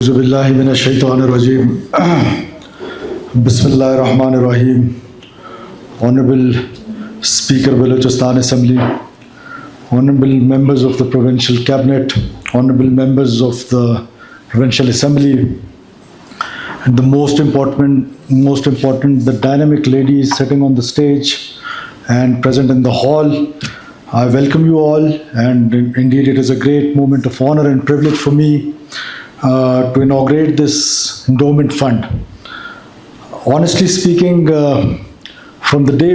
Auzubillahi minash-shaytanir-rajim. Bismillahir-rahmanir-rahim. Honorable Speaker Balochistan Assembly, Honorable members of the Provincial Cabinet, Honorable members of the Provincial Assembly, and the most important, the dynamic ladies sitting on the stage and present in the hall. I welcome you all, and indeed it is a great moment of honor and privilege for me to inaugurate this endowment fund. Honestly speaking, from the day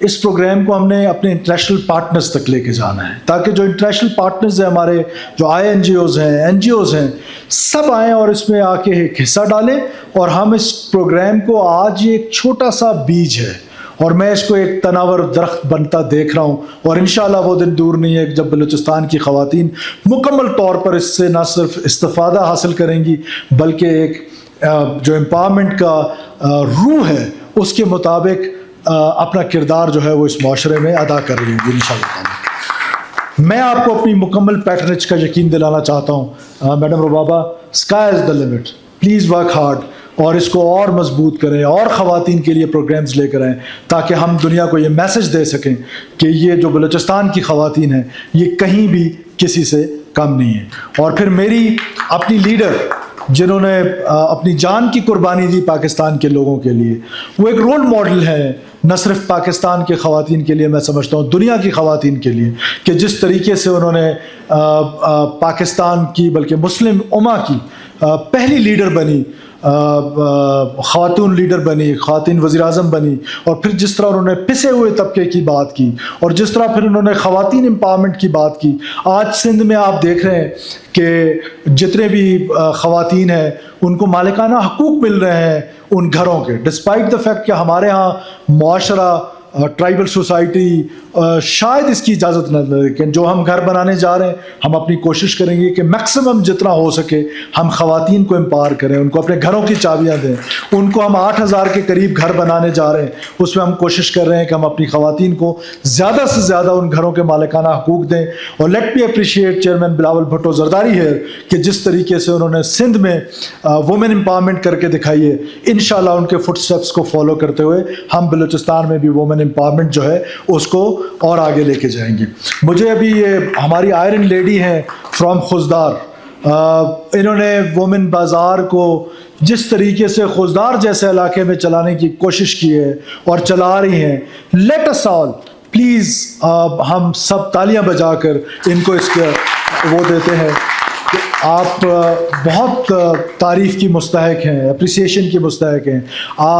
اس programme کو ہم نے اپنے international partners تک لے کے جانا ہے، تاکہ جو انٹرنیشنل پارٹنرز ہیں ہمارے، جو INGOs ہیں، NGOs ہیں، سب آئیں اور اس میں آ کے ایک حصہ ڈالیں. اور ہم اس پروگرام کو آج ایک چھوٹا سا بیج ہے اور میں اس کو ایک تناور درخت بنتا دیکھ رہا ہوں، اور انشاءاللہ وہ دن دور نہیں ہے جب بلوچستان کی خواتین مکمل طور پر اس سے نہ صرف استفادہ حاصل کریں گی بلکہ ایک جو امپاورمنٹ کا روح ہے اس کے مطابق اپنا کردار جو ہے وہ اس معاشرے میں ادا کر رہی ہوں انشاءاللہ. میں آپ کو اپنی مکمل پیٹرنیج کا یقین دلانا چاہتا ہوں. Madam Rubaba, sky is the limit, please work hard اور اس کو اور مضبوط کریں اور خواتین کے لیے پروگرامز لے کر آئیں تاکہ ہم دنیا کو یہ میسج دے سکیں کہ یہ جو بلوچستان کی خواتین ہیں یہ کہیں بھی کسی سے کم نہیں ہے. اور پھر میری اپنی لیڈر جنہوں نے اپنی جان کی قربانی دی پاکستان کے لوگوں کے لیے، وہ ایک رول ماڈل ہے نہ صرف پاکستان کے خواتین کے لیے، میں سمجھتا ہوں دنیا کی خواتین کے لیے، کہ جس طریقے سے انہوں نے پاکستان کی بلکہ مسلم امہ کی پہلی لیڈر بنی، خاتون لیڈر بنی، خواتین وزیر اعظم بنی، اور پھر جس طرح انہوں نے پسے ہوئے طبقے کی بات کی اور جس طرح پھر انہوں نے خواتین امپاورمنٹ کی بات کی. آج سندھ میں آپ دیکھ رہے ہیں کہ جتنے بھی خواتین ہیں ان کو مالکانہ حقوق مل رہے ہیں ان گھروں کے، ڈسپائٹ دا فیکٹ کہ ہمارے ہاں معاشرہ، ٹرائبل سوسائٹی شاید اس کی اجازت نہ دے. لیکن جو ہم گھر بنانے جا رہے ہیں ہم اپنی کوشش کریں گے کہ میکسیمم جتنا ہو سکے ہم خواتین کو امپاور کریں، ان کو اپنے گھروں کی چابیاں دیں. ان کو ہم 8,000 کے قریب گھر بنانے جا رہے ہیں، اس میں ہم کوشش کر رہے ہیں کہ ہم اپنی خواتین کو زیادہ سے زیادہ ان گھروں کے مالکانہ حقوق دیں. اور let me appreciate chairman Bilawal Bhutto Zardari ہے کہ جس طریقے سے انہوں نے سندھ میں وومن امپاورمنٹ کر کے دکھائی ہے، انشاءاللہ ان کے فٹ سٹیپس کو فالو کرتے ہوئے ہم بلوچستان میں بھی وومن امپاورمنٹ جو ہے اس کو اور آگے لے کے جائیں گے. مجھے ابھی یہ ہماری آئرن لیڈی ہیں فرام خوزدار، انہوں نے وومن بازار کو جس طریقے سے خوزدار جیسے علاقے میں چلانے کی کوشش کی ہے اور چلا رہی ہیں، لیٹ اس آل پلیز ہم سب تالیاں بجا کر ان کو اس کے وہ دیتے ہیں کہ آپ بہت تعریف کی مستحق ہیں، اپریسیشن کی مستحق ہیں.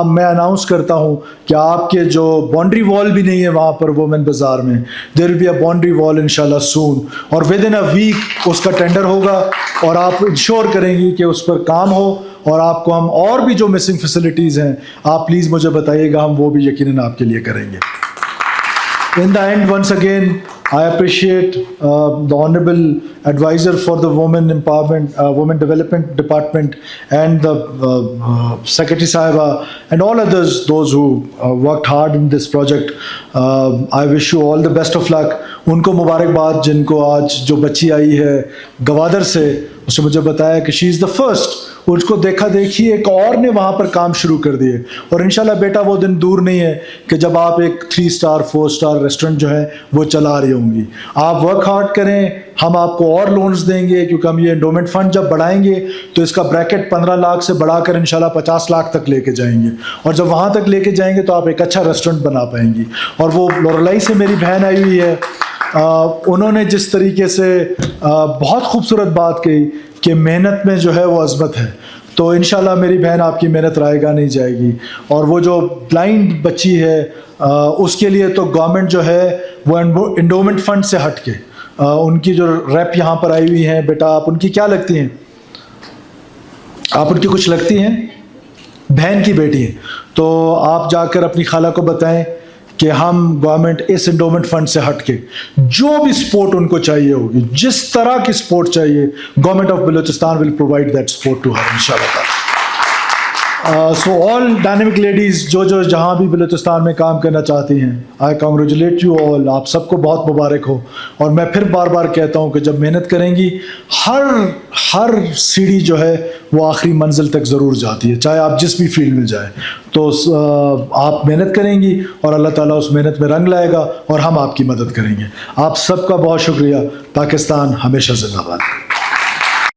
میں اناؤنس کرتا ہوں کہ آپ کے جو باؤنڈری وال بھی نہیں ہے وہاں پر وومن بازار میں، دیر ول بی اے باؤنڈری وال انشاءاللہ سون، اور ود ان اے ویک اس کا ٹینڈر ہوگا اور آپ انشور کریں گی کہ اس پر کام ہو. اور آپ کو ہم اور بھی جو مسنگ فیسلٹیز ہیں آپ پلیز مجھے بتائیے گا، ہم وہ بھی یقیناً آپ کے لیے کریں گے. In the end, once again, I appreciate the Honorable Advisor for the Women Empowerment, Women Development Department, and the Secretary Sahiba, and all others, those who worked hard in this project. I wish you all the best of luck. ان کو مبارکباد جن کو آج جو بچی آئی ہے گوادر سے، اس نے مجھے بتایا کہ شی از دا فرسٹ. اس کو دیکھا دیکھی ایک اور نے وہاں پر کام شروع کر دیے، اور انشاءاللہ بیٹا وہ دن دور نہیں ہے کہ جب آپ ایک 3 اسٹار 4 اسٹار ریسٹورنٹ جو ہے وہ چلا رہی ہوں گی. آپ ورک ہارڈ کریں، ہم آپ کو اور لونز دیں گے کیونکہ ہم یہ انڈومنٹ فنڈ جب بڑھائیں گے تو اس کا بریکٹ 15 لاکھ سے بڑھا کر انشاءاللہ 50 لاکھ تک لے کے جائیں گے. اور جب وہاں تک لے کے جائیں گے تو آپ ایک اچھا ریسٹورنٹ بنا پائیں گی. اور وہ لورلائی سے میری بہن آئی ہوئی ہے، انہوں نے جس طریقے سے بہت خوبصورت بات کہی کہ محنت میں جو ہے وہ عظمت ہے. تو انشاءاللہ میری بہن آپ کی محنت رائے گا نہیں جائے گی. اور وہ جو بلائنڈ بچی ہے اس کے لیے تو گورنمنٹ جو ہے وہ انڈومنٹ فنڈ سے ہٹ کے ان کی جو ریپ یہاں پر آئی ہوئی ہیں، بیٹا آپ ان کی کیا لگتی ہیں؟ آپ ان کی کچھ لگتی ہیں؟ بہن کی بیٹی ہیں. تو آپ جا کر اپنی خالہ کو بتائیں کہ ہم گورنمنٹ اس انڈومنٹ فنڈ سے ہٹ کے جو بھی سپورٹ ان کو چاہیے ہوگی، جس طرح کی سپورٹ چاہیے، government of Balochistan will provide that support to ہر انشاءاللہ تعالی. سو آل ڈائنامک لیڈیز جو جہاں بھی بلوچستان میں کام کرنا چاہتی ہیں، آئی کنگریچولیٹ یو آل. آپ سب کو بہت مبارک ہو. اور میں پھر بار بار کہتا ہوں کہ جب محنت کریں گی ہر سیڑھی جو ہے وہ آخری منزل تک ضرور جاتی ہے، چاہے آپ جس بھی فیلڈ میں جائیں. تو آپ محنت کریں گی اور اللہ تعالیٰ اس محنت میں رنگ لائے گا اور ہم آپ کی مدد کریں گے. آپ سب کا بہت شکریہ. پاکستان ہمیشہ زندہ باد.